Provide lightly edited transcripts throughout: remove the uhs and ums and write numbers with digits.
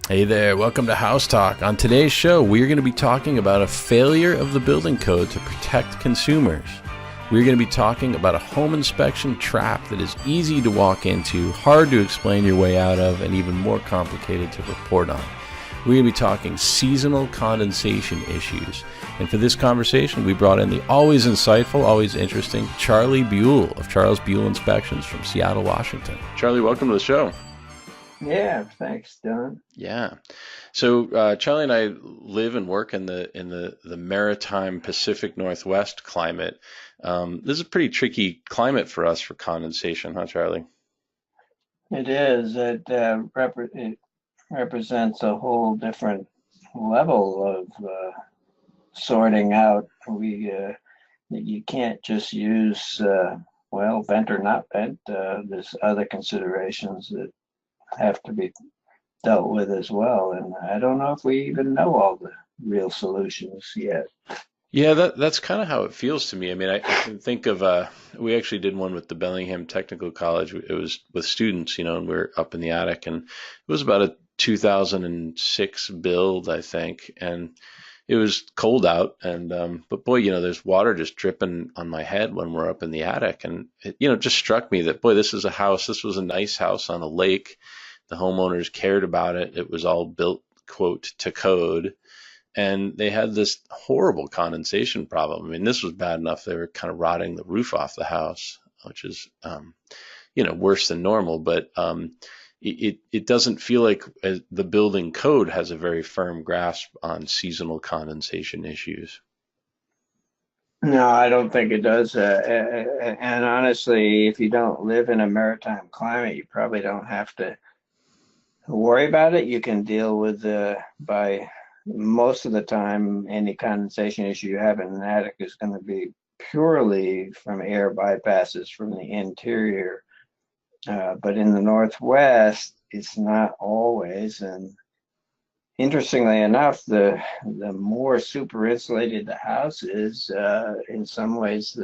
Hey there, welcome to House Talk. On today's show, we're going to be talking about a failure of the building code to protect consumers. We're going to be talking about a home inspection trap that is easy to walk into, hard to explain your way out of, and even more complicated to report on. We're going to be talking seasonal condensation issues. And for this conversation, we brought in the always insightful, always interesting Charlie Buell of Charles Buell Inspections from Seattle, Washington. Charlie, welcome to the show. Yeah, thanks, Don. Yeah. So Charlie and I live and work in the maritime Pacific Northwest climate. This is a pretty tricky climate for us for condensation, huh, Charlie? It is. It represents a whole different level of sorting out. You can't just use vent or not vent. There's other considerations that have to be dealt with as well, and I don't know if we even know all the real solutions yet. Yeah, that's kind of how it feels to me. I mean, I can think of we actually did one with the Bellingham Technical College. It was with students, and we were up in the attic, and it was about a 2006 build, I think, and it was cold out, and but boy, there's water just dripping on my head when we're up in the attic, and it just struck me that boy, this is a house. This was a nice house on a lake. The homeowners cared about it. It was all built, quote, to code. And they had this horrible condensation problem. I mean, this was bad enough. They were kind of rotting the roof off the house, which is, worse than normal. But it doesn't feel like the building code has a very firm grasp on seasonal condensation issues. No, I don't think it does. And honestly, if you don't live in a maritime climate, you probably don't have to worry about it. You can deal with by most of the time any condensation issue you have in an attic is going to be purely from air bypasses from the interior. But in the Northwest, it's not always. And interestingly enough, the more super insulated the house is, in some ways,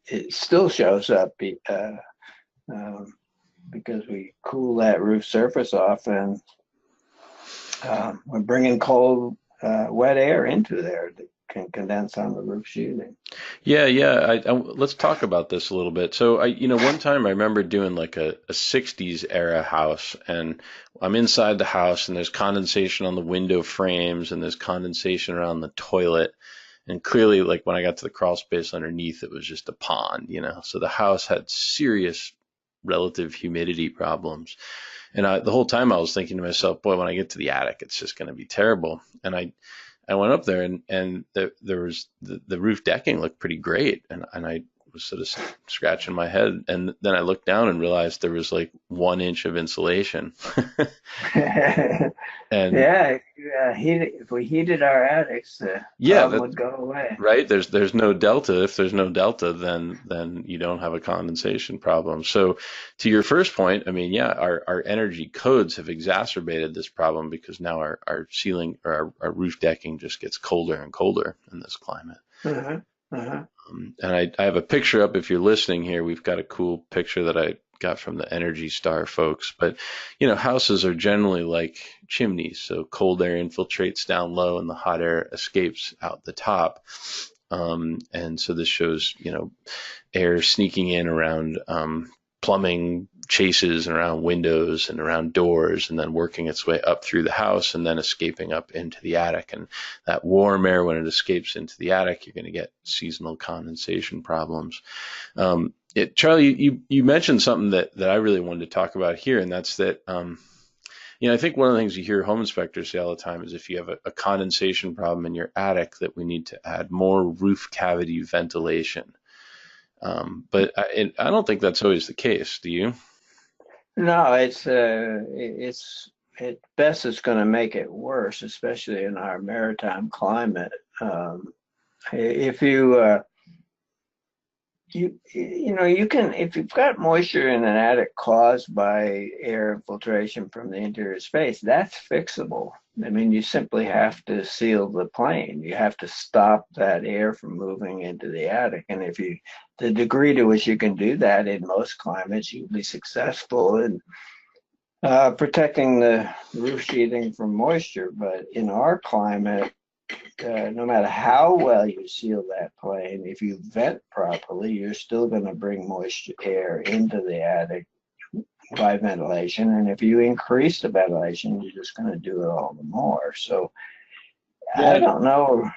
it still shows up. Because we cool that roof surface off, and we're bringing cold, wet air into there that can condense on the roof sheathing. Yeah, yeah. Let's talk about this a little bit. So one time I remember doing like a 60s era house, and I'm inside the house, and there's condensation on the window frames, and there's condensation around the toilet. And clearly, like when I got to the crawl space underneath, it was just a pond. So the house had serious relative humidity problems. And the whole time I was thinking to myself, boy, when I get to the attic, it's just going to be terrible. And I went up there, and there was the roof decking looked pretty great. And I was sort of scratching my head. And then I looked down and realized there was like 1 inch of insulation. And Yeah, if we heated our attics, the yeah, problem that, would go away. right. There's no delta. If there's no delta, then you don't have a condensation problem. So to your first point, I mean, yeah, our energy codes have exacerbated this problem because now our ceiling or our roof decking just gets colder and colder in this climate. Uh-huh, uh-huh. And I have a picture up if you're listening here. We've got a cool picture that I got from the Energy Star folks. But, houses are generally like chimneys. So cold air infiltrates down low and the hot air escapes out the top. And so this shows, air sneaking in around plumbing chases and around windows and around doors, and then working its way up through the house and then escaping up into the attic. And that warm air, when it escapes into the attic, you're going to get seasonal condensation problems. Charlie, you mentioned something that I really wanted to talk about here, and that's that. I think one of the things you hear home inspectors say all the time is if you have a condensation problem in your attic, that we need to add more roof cavity ventilation. But I don't think that's always the case. Do you? No, at best it's going to make it worse, especially in our maritime climate. If you can, if you've got moisture in an attic caused by air infiltration from the interior space, that's fixable. I mean, you simply have to seal the plane. You have to stop that air from moving into the attic. And the degree to which you can do that in most climates, you'll be successful. And Protecting the roof sheathing from moisture, but in our climate, no matter how well you seal that plane, if you vent properly, you're still going to bring moisture air into the attic by ventilation. And if you increase the ventilation, you're just going to do it all the more. So I Yeah, don't know.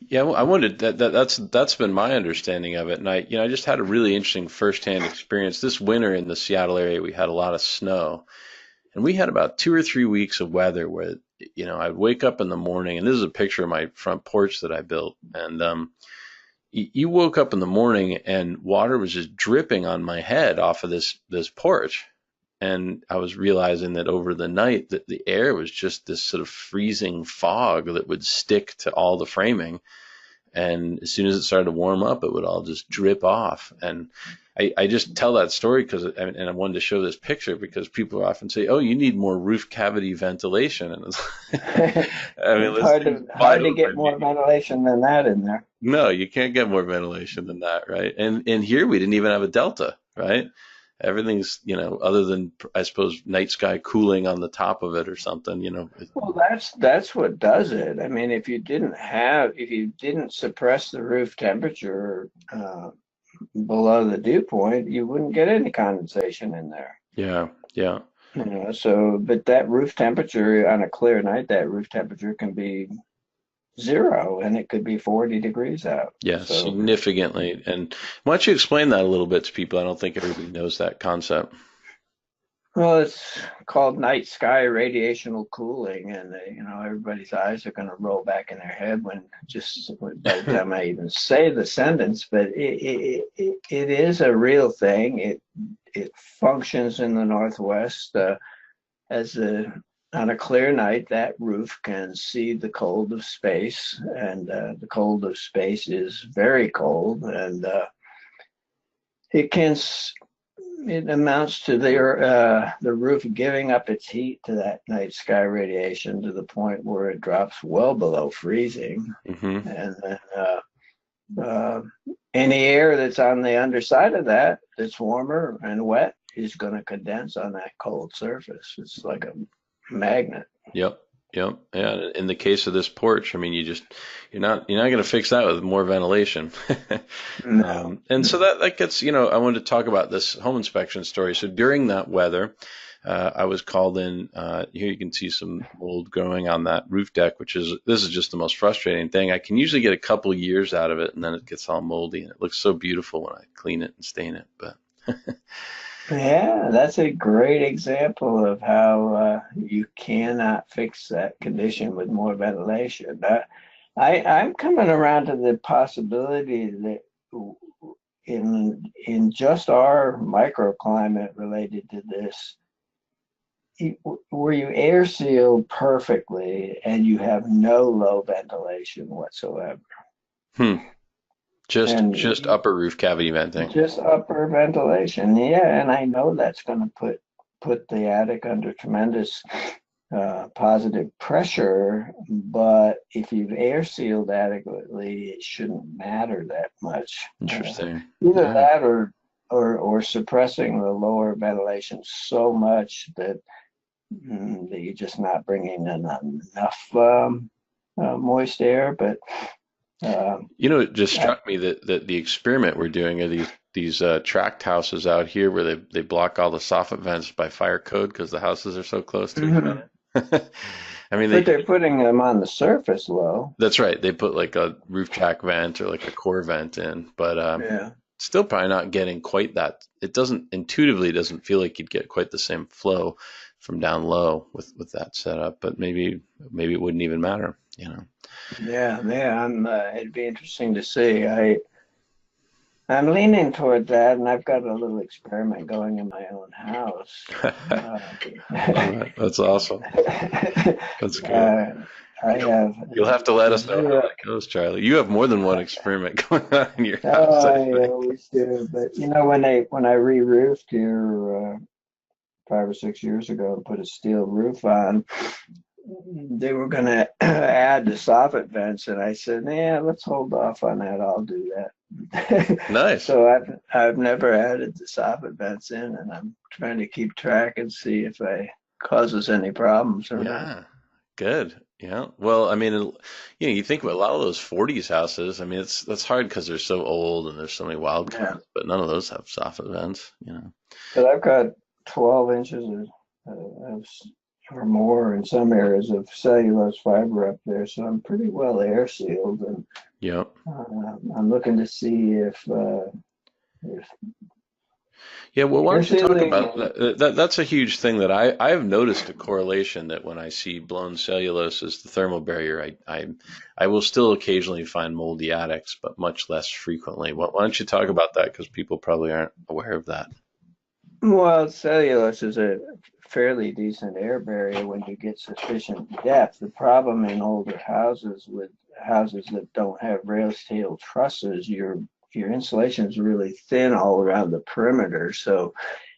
yeah. Well, I wondered that's been my understanding of it, and I just had a really interesting firsthand experience this winter in the Seattle area. We had a lot of snow, and we had about 2 or 3 weeks of weather where I'd wake up in the morning, and this is a picture of my front porch that I built, and you woke up in the morning and water was just dripping on my head off of this porch. And I was realizing that over the night that the air was just this sort of freezing fog that would stick to all the framing. And as soon as it started to warm up, it would all just drip off. And I just tell that story and I wanted to show this picture because people often say, "Oh, you need more roof cavity ventilation." And it's, I mean, It's this thing's wide hard to get open. more ventilation than that in there. No, you can't get more ventilation than that, right? And here we didn't even have a delta, right? Everything's, other than I suppose night sky cooling on the top of it or something, Well, that's what does it. I mean, if you didn't suppress the roof temperature below the dew point, you wouldn't get any condensation in there. Yeah, yeah. So, but that roof temperature on a clear night, that roof temperature can be zero, and it could be 40 degrees out. Yeah, So, significantly. And why don't you explain that a little bit to people? I don't think everybody knows that concept. well, it's called night sky radiational cooling, and everybody's eyes are going to roll back in their head when just by the time I even say the sentence. But it is a real thing. It functions in the Northwest as a on a clear night. That roof can see the cold of space, and the cold of space is very cold, and it can it amounts to the roof giving up its heat to that night sky radiation to the point where it drops well below freezing, Hmm. and then uh, any air that's on the underside of that that's warmer and wet is going to condense on that cold surface. It's like a magnet. Yep. Yep. Yeah. In the case of this porch, I mean, you're not going to fix that with more ventilation. No. And so that gets, I wanted to talk about this home inspection story. So during that weather, I was called in. Here you can see some mold growing on that roof deck, this is just the most frustrating thing. I can usually get a couple years out of it, and then it gets all moldy, and it looks so beautiful when I clean it and stain it. But Yeah, that's a great example of how you cannot fix that condition with more ventilation. I'm coming around to the possibility that in just our microclimate related to this, where you air seal perfectly and you have no low ventilation whatsoever, hmm, just and upper roof cavity venting. just upper ventilation. Yeah, and I know that's going to put the attic under tremendous positive pressure, but if you've air sealed adequately, it shouldn't matter that much. Interesting. Either Yeah. that or suppressing the lower ventilation so much that you're just not bringing in enough moist air. But It just I, struck me that the experiment we're doing are these tract houses out here where they block all the soffit vents by fire code because the houses are so close to each Mhm. other. I mean, But they're putting them on the surface low. that's right. They put like a roof track vent or like a core vent in, but Yeah. still probably not getting quite that. It doesn't feel like you'd get quite the same flow from down low with that setup. But maybe it wouldn't even matter. Yeah. It'd be interesting to see. I'm leaning toward that, and I've got a little experiment going in my own house. Uh, Love it. That's awesome. That's good. uh, I have You'll have to let us know how zero. that goes, Charlie. You have more than one experiment going on in your house, Oh, I I think. always do. But when I re-roofed here 5 or 6 years ago and put a steel roof on, they were going to add the soffit vents, and I said, "Yeah, let's hold off on that. I'll do that." Nice. So I've never added the soffit vents in, and I'm trying to keep track and see if I causes any problems or not. Yeah. Good. Yeah. Well, I mean, you think about a lot of those 40s houses. I mean, that's hard because they're so old and there's so many Yeah, wildcats, but none of those have soffit vents. but I've got 12 inches or more in some areas of cellulose fiber up there, so I'm pretty well air sealed, and Yep. I'm looking to see if Yeah, well, why air don't you talk sealing. about that? That's a huge thing that I've noticed a correlation that when I see blown cellulose as the thermal barrier, I will still occasionally find moldy attics, but much less frequently. Why don't you talk about that? Because people probably aren't aware of that. Well, cellulose is a fairly decent air barrier when you get sufficient depth. The problem in older houses with houses that don't have rail steel trusses, your insulation is really thin all around the perimeter, so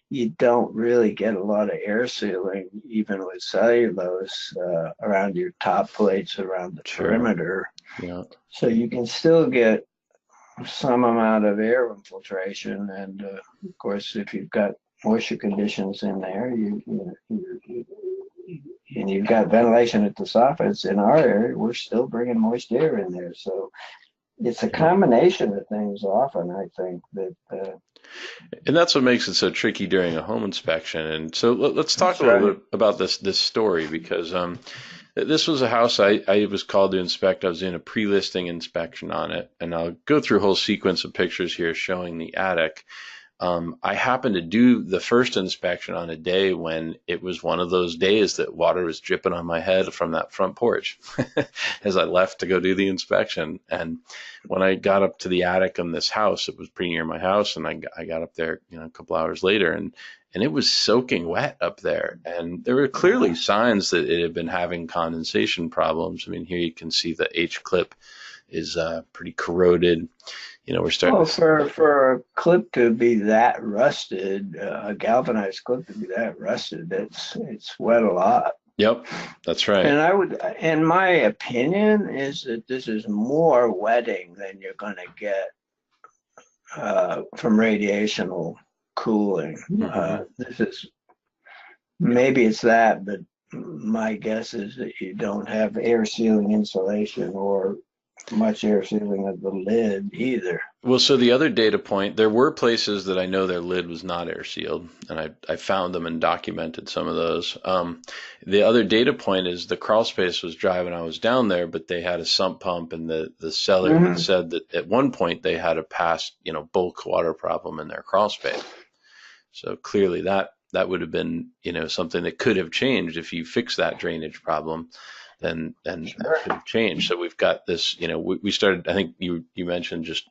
you don't really get a lot of air sealing, even with cellulose, around your top plates around the Sure. perimeter. Yeah. So you can still get some amount of air infiltration, and of course, if you've got moisture conditions in there, and you've got ventilation at the soffits. In our area, we're still bringing moist air in there, so it's a Yeah. combination of things. Often, I think that And that's what makes it so tricky during a home inspection. And so let's talk that's a little right. bit about this story because this was a house I was called to inspect. I was in a pre-listing inspection on it, and I'll go through a whole sequence of pictures here showing the attic. I happened to do the first inspection on a day when it was one of those days that water was dripping on my head from that front porch as I left to go do the inspection. And when I got up to the attic in this house, it was pretty near my house, and I got up there, a couple hours later, and it was soaking wet up there. And there were clearly signs that it had been having condensation problems. I mean, here you can see the H clip is pretty corroded. We're starting Well, to. for a clip to be that rusted, a galvanized clip to be that rusted, it's wet a lot. Yep, that's right. And in my opinion, is that this is more wetting than you're going to get from radiational cooling. Hmm. This is maybe it's that, but my guess is that you don't have air sealing insulation or much air sealing of the lid either. Well, so the other data point, there were places that I know their lid was not air sealed, and I found them and documented some of those. The other data point is the crawl space was dry when I was down there, but they had a sump pump, and the seller had Mm-hmm. said that at one point they had a past, bulk water problem in their crawl space. So clearly that would have been, something that could have changed if you fix that drainage problem. Then that Sure. should have changed. So we've got this, we started, I think you mentioned just,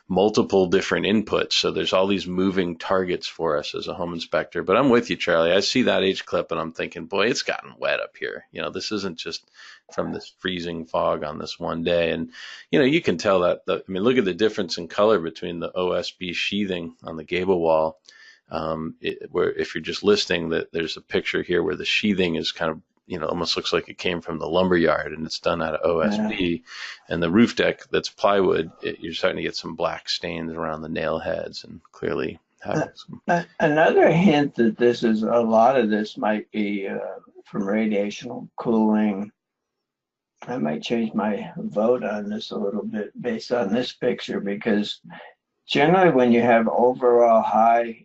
multiple different inputs. So there's all these moving targets for us as a home inspector. But I'm with you, Charlie. I see that H clip and I'm thinking, boy, it's gotten wet up here. This isn't just from this freezing fog on this one day. And, you can tell that, I mean, look at the difference in color between the OSB sheathing on the gable wall. Where if you're just listening, that there's a picture here where the sheathing is kind of, almost looks like it came from the lumber yard and it's done out of Yeah. OSB. And the roof deck that's plywood, you're starting to get some black stains around the nail heads and clearly having some. Another hint that this is a lot of this might be from radiational cooling. I might change my vote on this a little bit based on this picture because generally when you have overall high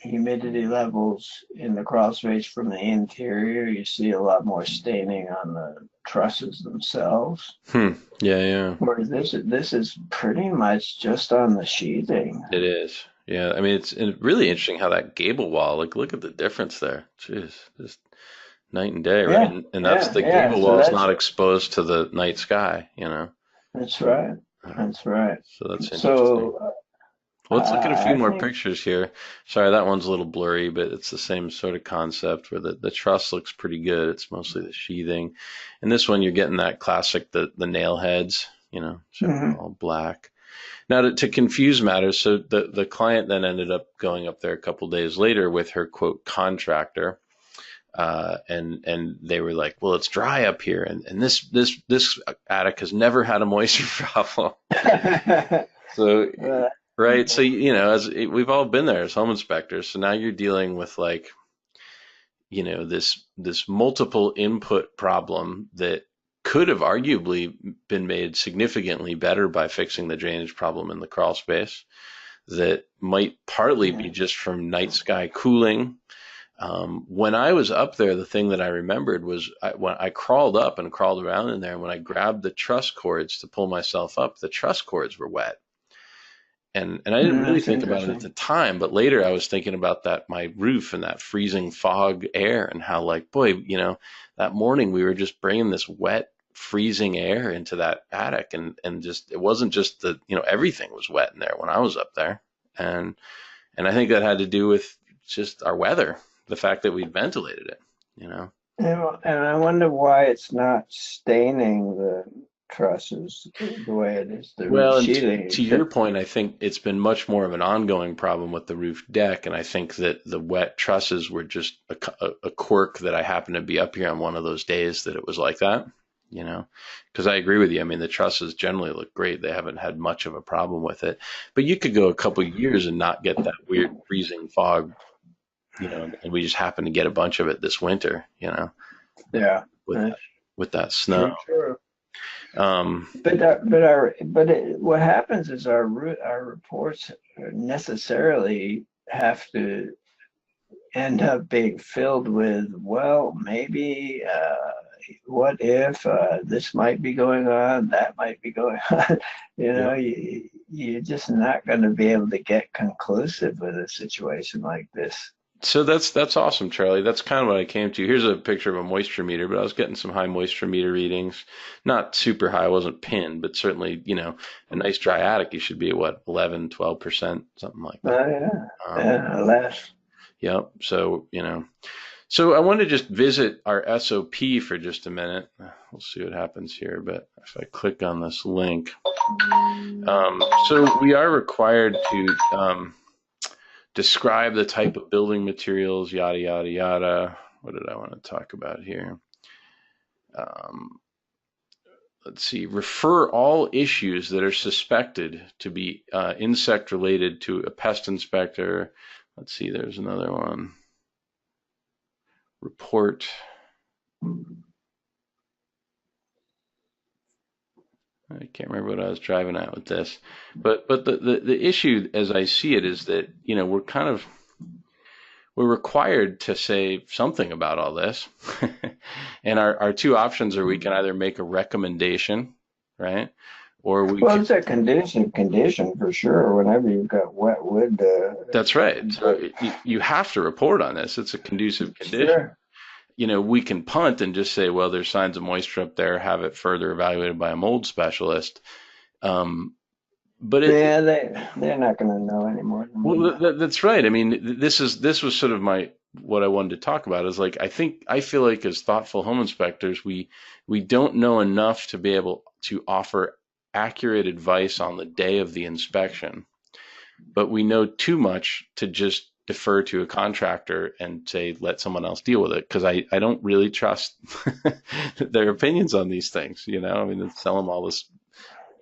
humidity levels in the crawl space from the interior, you see a lot more staining on the trusses themselves. Hmm. Yeah, yeah, Whereas this is pretty much just on the sheathing. it is. Yeah, I mean, it's really interesting how that gable wall, like, look at the difference there. Jeez, just night and day, right? Yeah, And that's yeah, the yeah. gable So wall is not exposed to the night sky. that's right. Um, That's right. so that's interesting. So Well, let's look at a few I more think, pictures here. Sorry, that one's a little blurry, but it's the same sort of concept where the truss looks pretty good. It's mostly the sheathing. And this one, you're getting that classic, the nail heads, so mhm. all black. Now, to confuse matters, so the client then ended up going up there a couple days later with her quote contractor. And they were like, well, it's dry up here, and this attic has never had a moisture problem. So, Uh, right. So, as we've all been there as home inspectors, so now you're dealing with like, this multiple input problem that could have arguably been made significantly better by fixing the drainage problem in the crawl space. That might partly be yeah. just from night sky cooling. When I was up there, the thing that I remembered was when I crawled up and crawled around in there, when I grabbed the truss cords to pull myself up, the truss cords were wet. And I didn't really That's think about it at the interesting. time, but later I was thinking about that, my roof and that freezing fog air, and how, like, boy, that morning we were just bringing this wet, freezing air into that attic, and just, it wasn't just everything was wet in there when I was up there. And I think that had to do with just our weather, the fact that we'd ventilated it, you know. And I wonder why it's not staining the trusses the way it is, the Well, and sheathing. to your point, I think it's been much more of an ongoing problem with the roof deck, and I think that the wet trusses were just a quirk that I happened to be up here on one of those days that it was like that, you know. Because I agree with you. I mean, the trusses generally look great; they haven't had much of a problem with it. But you could go a couple of years and not get that weird freezing fog, and we just happened to get a bunch of it this winter, Yeah, with that's that with that snow. true, true. Um, What happens is our reports necessarily have to end up being filled with, well, maybe, what if this might be going on, that might be going on. yeah. You're just not going to be able to get conclusive with a situation like this. So that's awesome, Charlie. That's kind of what I came to. Here's a picture of a moisture meter, but I was getting some high moisture meter readings. Not super high, I wasn't pinned, but certainly, a nice dry attic, you should be at what, 11, 12%, something like that. Yeah, Um, yeah, less. yep. So, so I want to just visit our SOP for just a minute. We'll see what happens here, but if I click on this link, so we are required to describe the type of building materials, yada, yada, yada. What did I want to talk about here? Um, let's see. Refer all issues that are suspected to be insect related to a pest inspector. Let's see. There's another one. Report. I can't remember what I was driving at with this, but the issue as I see it is that we're required to say something about all this. And our two options are, we can either make a recommendation, right? Or we Well, can, it's a condition for sure. Whenever you've got wet wood, that's right. So you have to report on this. It's a conducive condition. sure. We can punt and just say, well, there's signs of moisture up there, have it further evaluated by a mold specialist. Um, but Yeah, they're not going to know any more than we well, know. that's right. I mean, this was sort of what I wanted to talk about, is like, I feel like as thoughtful home inspectors, we don't know enough to be able to offer accurate advice on the day of the inspection, but we know too much to just defer to a contractor and say, let someone else deal with it, because I don't really trust their opinions on these things. I mean, they sell them all this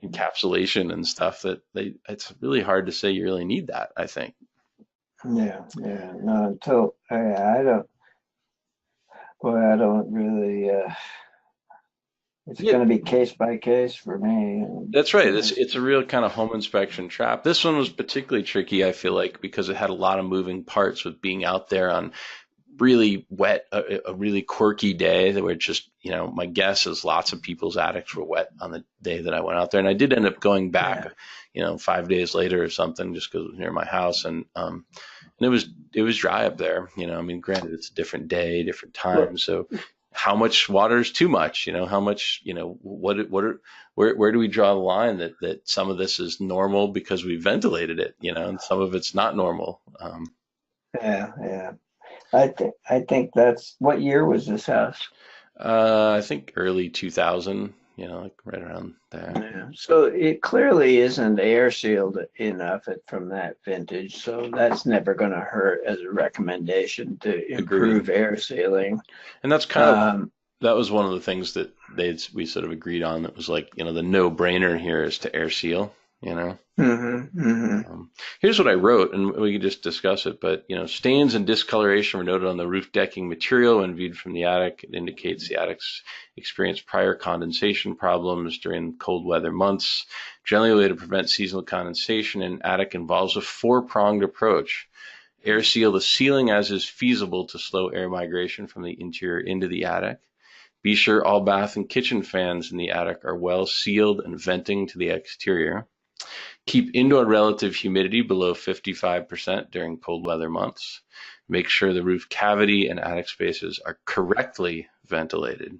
encapsulation and stuff that it's really hard to say you really need that, I think. Yeah, yeah. No, I don't. Boy, I don't really. It's Yeah, going to be case by case for me. that's right. It's a real kind of home inspection trap. This one was particularly tricky, I feel like, because it had a lot of moving parts with being out there on really wet, a really quirky day that were just, my guess is lots of people's attics were wet on the day that I went out there. And I did end up going back, Yeah, 5 days later or something, just because it was near my house. And it was dry up there. I mean, granted, it's a different day, different well, time. So how much water is too much? How much, where do we draw the line that some of this is normal because we ventilated it, and some of it's not normal. yeah, yeah. I think that's what year was this house? I think early 2000, like right around there. Yeah. So it clearly isn't air sealed enough from that vintage. So that's never going to hurt as a recommendation to Agreed. improve air sealing. And that's kind of Um, that was one of the things that we sort of agreed on. That was like, the no-brainer here is to air seal. You know. mhm, mhm. Here's what I wrote, and we could just discuss it. But stains and discoloration were noted on the roof decking material when viewed from the attic. It indicates the attics experienced prior condensation problems during cold weather months. Generally, a way to prevent seasonal condensation in attic involves a four-pronged approach. Air seal the ceiling as is feasible to slow air migration from the interior into the attic. Be sure all bath and kitchen fans in the attic are well sealed and venting to the exterior. Keep indoor relative humidity below 55% during cold weather months. Make sure the roof cavity and attic spaces are correctly ventilated.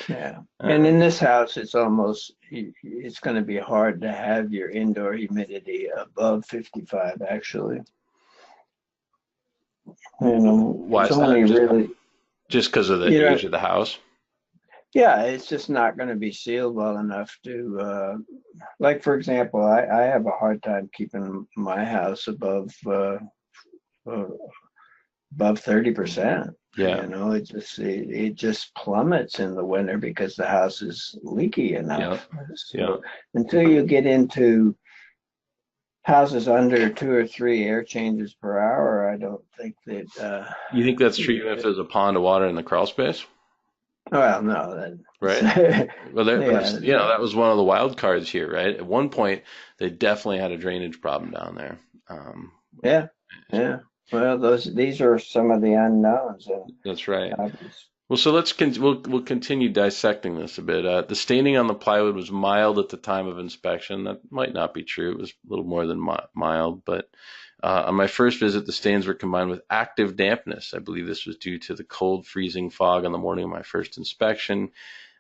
Yeah. And Uh, in this house, it's going to be hard to have your indoor humidity above 55, actually. why It's is that? only really, Just because of the you know, age of the house? yeah, it's just not going to be sealed well enough to, like, for example, I have a hard time keeping my house uh, above 30%. Yeah, It just plummets in the winter because the house is leaky yeah, enough. yeah. So until you get into houses under 2 or 3 air changes per hour, I don't think that You think that's true even if there's a pond of water in the crawl space, well, no, right? that Well, yeah, that was one of the wild cards here, right? At one point, they definitely had a drainage problem down there. Um, yeah, yeah. Well, these are some of the unknowns, and that's right. obvious. Well, so we'll continue dissecting this a bit. The staining on the plywood was mild at the time of inspection. That might not be true. It was a little more than mild, but on my first visit, the stains were combined with active dampness. I believe this was due to the cold, freezing fog on the morning of my first inspection.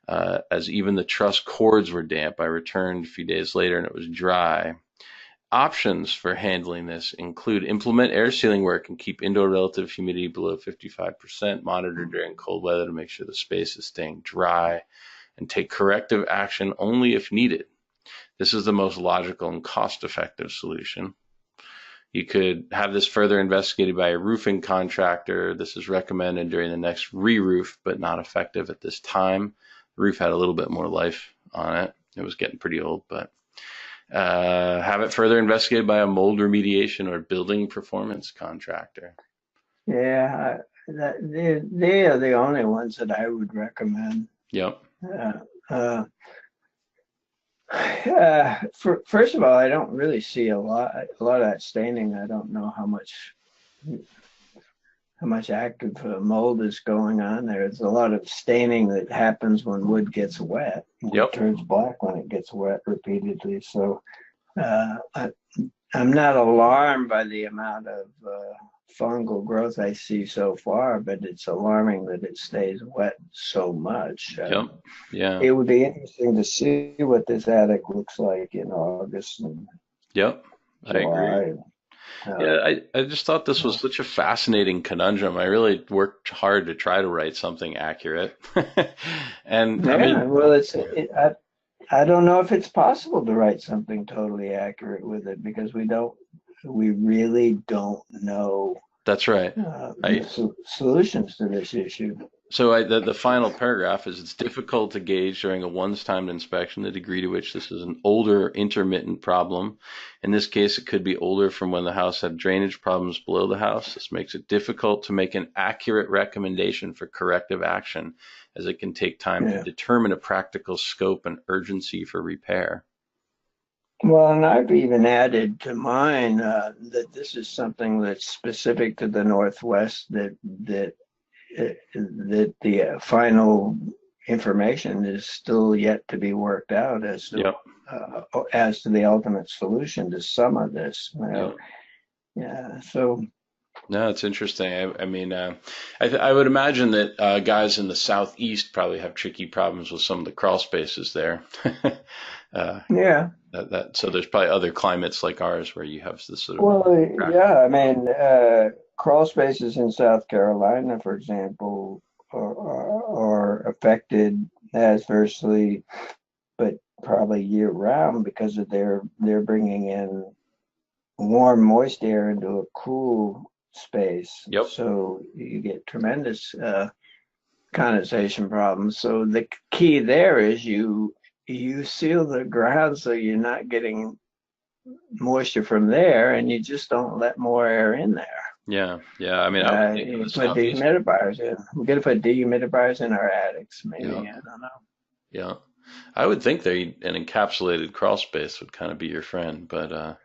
As even the truss cords were damp, I returned a few days later and it was dry. Options for handling this include implement air sealing work and keep indoor relative humidity below 55%, monitor during cold weather to make sure the space is staying dry, and take corrective action only if needed. This is the most logical and cost-effective solution. You could have this further investigated by a roofing contractor. This is recommended during the next re-roof, but not effective at this time. The roof had a little bit more life on it. It was getting pretty old, but have it further investigated by a mold remediation or building performance contractor. Yeah, they are the only ones that I would recommend. Yep. Uh, uh, First of all, I don't really see a lot of that staining. I don't know how much active mold is going on there. There's a lot of staining that happens when wood gets wet. Wood Yep. turns black when it gets wet repeatedly. So I'm not alarmed by the amount of fungal growth I see so far, but it's alarming that it stays wet so much. Yep. Yeah. It would be interesting to see what this attic looks like in August and Yep. I agree. July. Uh, Yeah, I just thought this was such a fascinating conundrum. I really worked hard to try to write something accurate. And I yeah, mean, well, I don't know if it's possible to write something totally accurate with it because we really don't know that's right. I the solutions to this issue. So the final paragraph is it's difficult to gauge during a once-timed inspection the degree to which this is an older intermittent problem. In this case, it could be older from when the house had drainage problems below the house. This makes it difficult to make an accurate recommendation for corrective action, as it can take time to Yeah. determine a practical scope and urgency for repair. Well, and I've even added to mine that this is something that's specific to the Northwest that the final information is still yet to be worked out Yep. as to the ultimate solution to some of this. Yep. Yeah. So No, it's interesting. I mean, I would imagine that guys in the southeast probably have tricky problems with some of the crawl spaces there. uh, yeah. so there's probably other climates like ours where you have this sort of Well, practice. yeah. I mean, crawl spaces in South Carolina, for example, are affected adversely, but probably year round because of they're bringing in warm, moist air into a cool space. Yep. So you get tremendous condensation problems. So the key there is you seal the ground so you're not getting moisture from there, and you just don't let more air in there. Yeah. Yeah. I mean, I would think in You the put southeast. dehumidifiers in. We're gonna put dehumidifiers in our attics, Yeah. maybe. I don't know. Yeah. I would think they an encapsulated crawl space would kind of be your friend, but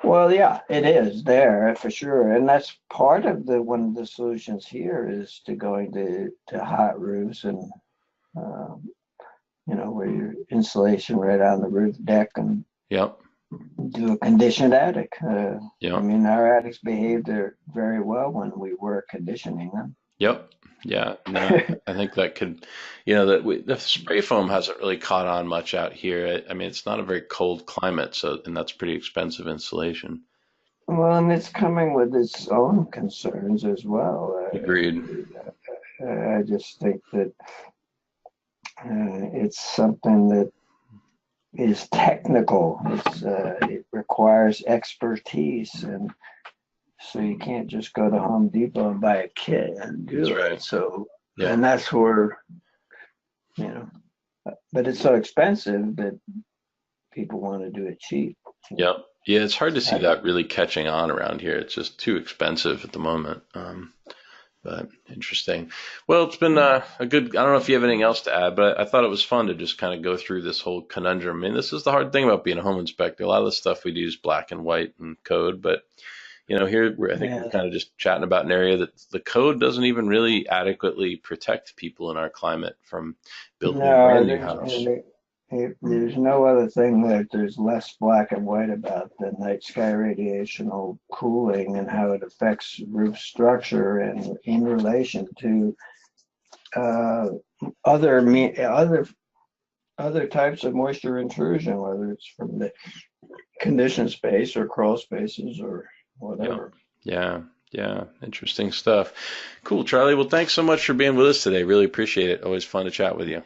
Well, yeah, it is there for sure, and that's part of the one of the solutions here is to going to hot roofs and um, where your insulation right on the roof deck and yep. do a conditioned attic. I Yep. mean, our attics behaved very well when we were conditioning them. Yep. Yeah. No, I think that could, the spray foam hasn't really caught on much out here. I mean, it's not a very cold climate, so and that's pretty expensive insulation. Well, and it's coming with its own concerns as well. Agreed. I just think that it's something that is technical. It requires expertise, and so you can't just go to Home Depot and buy a kit and That's do right. it. So, Yeah. and that's where, you know, but it's so expensive that people want to do it cheap. Yep. Yeah, it's hard to see I, that really catching on around here. It's just too expensive at the moment. But interesting. Well, it's been a good. I don't know if you have anything else to add, but I thought it was fun to just kind of go through this whole conundrum. I mean, this is the hard thing about being a home inspector. A lot of the stuff we do is black and white and code, but here I think we're yeah, kind of just chatting about an area that the code doesn't even really adequately protect people in our climate from building a no, brand new house. there's no other thing that there's less black and white about than night sky radiational cooling and how it affects roof structure and in relation to uh, other types of moisture intrusion, whether it's from the conditioned space or crawl spaces or Yeah. whatever. Yeah. Yeah. Interesting stuff. Cool, Charlie. Well, thanks so much for being with us today. Really appreciate it. Always fun to chat with you.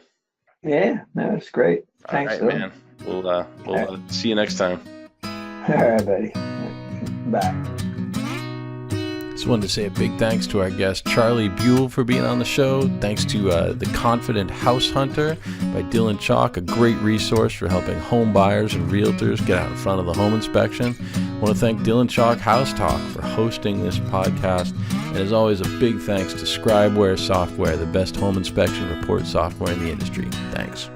Yeah, no, it's great. All Thanks, right, Phil. man. We'll All right, see you next time. all right, buddy. Bye. Just wanted to say a big thanks to our guest Charlie Buell for being on the show. Thanks to The Confident House Hunter by Dylan Chalk, a great resource for helping home buyers and realtors get out in front of the home inspection. I want to thank Dylan Chalk House Talk for hosting this podcast. And as always, a big thanks to Scribeware Software, the best home inspection report software in the industry. Thanks.